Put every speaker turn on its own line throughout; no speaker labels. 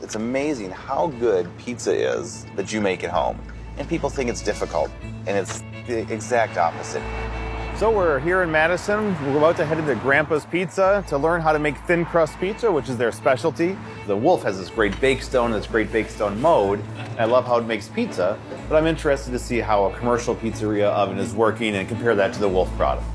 It's amazing how good pizza is that you make at home. And people think it's difficult, and it's the exact opposite. So we're here in Madison. We're about to head into Grandpa's Pizza to learn how to make thin crust pizza, which is their specialty. The Wolf has this great Bakestone, this great Bakestone mode. I love how it makes pizza, but I'm interested to see how a commercial pizzeria oven is working and compare that to the Wolf product.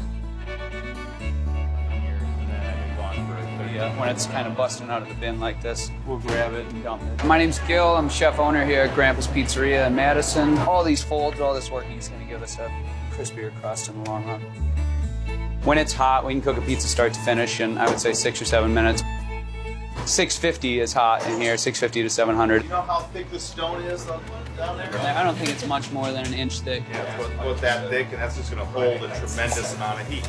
When it's kind of busting out of the bin like this, we'll grab it and dump it. My name's Gil. I'm chef owner here at Grandpa's Pizzeria in Madison. All these folds, all this working is going to give us a crispier crust in the long run. When it's hot, we can cook a pizza start to finish in, I would say, 6 or 7 minutes. 650 is hot in here, 650 to 700.
You know how thick the stone is down there?
I don't think it's much more than an inch thick.
Yeah, it's about that thick, and that's just going to hold a tremendous amount of heat.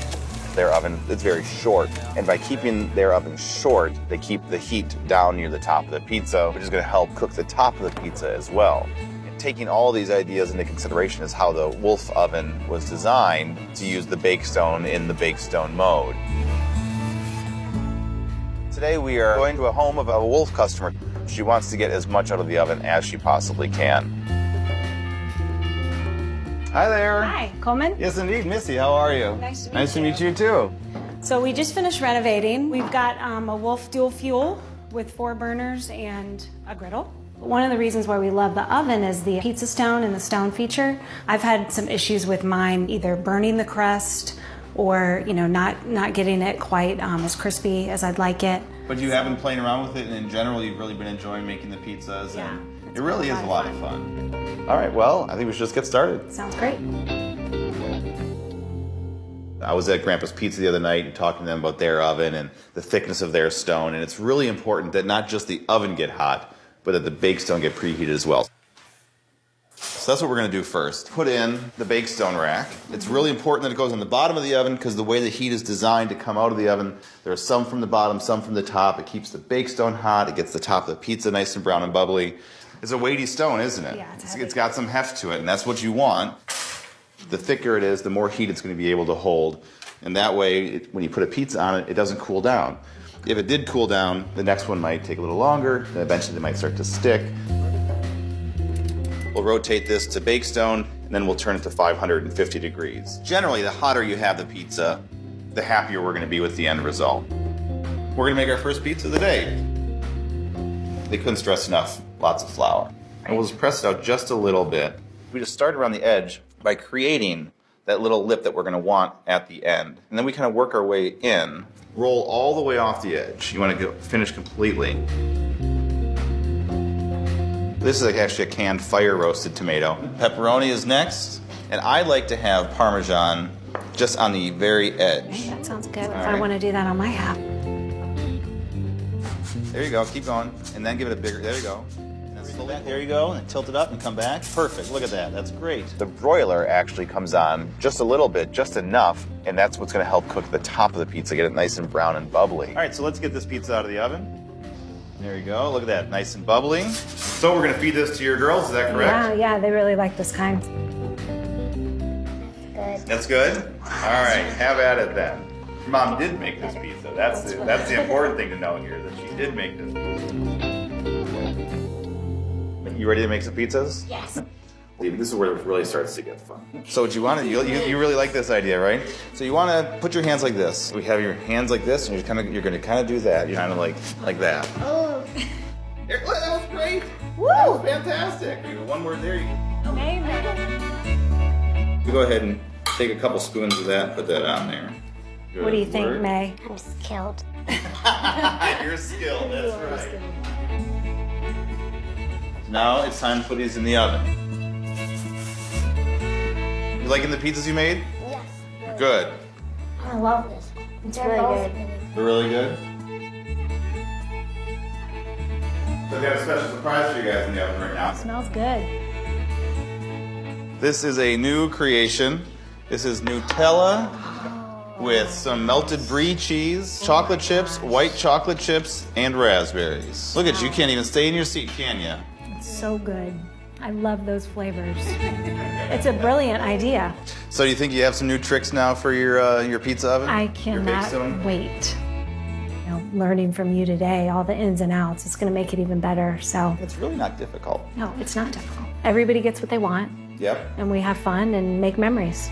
Their oven is very short, and by keeping their oven short, they keep the heat down near the top of the pizza, which is going to help cook the top of the pizza as well. And taking all these ideas into consideration is how the Wolf oven was designed to use the Bakestone in the Bakestone mode. Today we are going to a home of a Wolf customer. She wants to get as much out of the oven as she possibly can. Hi there.
Hi, Coleman.
Yes, indeed. Missy, how are you?
Nice to meet you too. So we just finished renovating. We've got a Wolf dual fuel with 4 burners and a griddle. One of the reasons why we love the oven is the pizza stone and the stone feature. I've had some issues with mine either burning the crust or not getting it quite as crispy as I'd like it.
But you have been playing around with it, and in general, you've really been enjoying making the pizzas.
Yeah,
and it really is a lot of fun. All right, well, I think we should just get started.
Sounds great.
I was at Grandpa's Pizza the other night and talking to them about their oven and the thickness of their stone, and it's really important that not just the oven get hot, but that the Bakestone get preheated as well. So that's what we're going to do first. Put in the Bakestone rack. It's really important that it goes on the bottom of the oven because the way the heat is designed to come out of the oven, there's some from the bottom, some from the top. It keeps the Bakestone hot. It gets the top of the pizza nice and brown and bubbly. It's a weighty stone, isn't it?
Yeah,
it's got some heft to it, and that's what you want. The thicker it is, the more heat it's going to be able to hold. And that way, when you put a pizza on it, it doesn't cool down. If it did cool down, the next one might take a little longer, then eventually they might start to stick. We'll rotate this to Bakestone, and then we'll turn it to 550 degrees. Generally, the hotter you have the pizza, the happier we're going to be with the end result. We're going to make our first pizza of the day. They couldn't stress enough, lots of flour. And we'll just press it out just a little bit. We just start around the edge by creating that little lip that we're going to want at the end. And then we kind of work our way in, roll all the way off the edge. You want to finish completely. This is actually a canned fire roasted tomato. Pepperoni is next, and I like to have Parmesan just on the very edge.
That sounds good. If I want to do that on my half.
There you go, keep going, and then give it a bigger, there you go. And then slowly, there you go, and then tilt it up and come back. Perfect, look at that, that's great. The broiler actually comes on just a little bit, just enough, and that's what's gonna help cook the top of the pizza, get it nice and brown and bubbly. All right, so let's get this pizza out of the oven. There you go, look at that, nice and bubbly. So we're gonna feed this to your girls, is that correct?
Yeah, they really like this kind.
Good.
That's good? All right, have at it then. Your mom did make this pizza. That's the important thing to know here, that she did make this pizza. You ready to make some pizzas?
Yes.
This is where it really starts to get fun. So what you want to, you really like this idea, right? So you want to put your hands like this. We have your hands like this, and you're going to kind of do that. You're kind of like that.
Oh.
That was great.
Woo!
That was fantastic. One word there. You go ahead and take a couple spoons of that, put that on there.
What do you think, May?
I'm skilled.
You're skilled, that's right. Now it's time to put these in the oven. You liking the pizzas you made?
Yes.
Good.
I love this. It's really good.
They're really good? So I've got a special surprise for you guys in the oven right now.
Smells good.
This is a new creation. This is Nutella with some melted brie cheese, chocolate chips, white chocolate chips, and raspberries. Look at you, can't even stay in your seat, can you?
It's so good. I love those flavors. It's a brilliant idea.
So do you think you have some new tricks now for your pizza oven?
I
Your
cannot
Bakestone?
wait. You know, learning from you today, all the ins and outs, it's going to make it even better. So
It's really not difficult.
no, it's not difficult. Everybody gets what they want,
Yep.
and we have fun and make memories.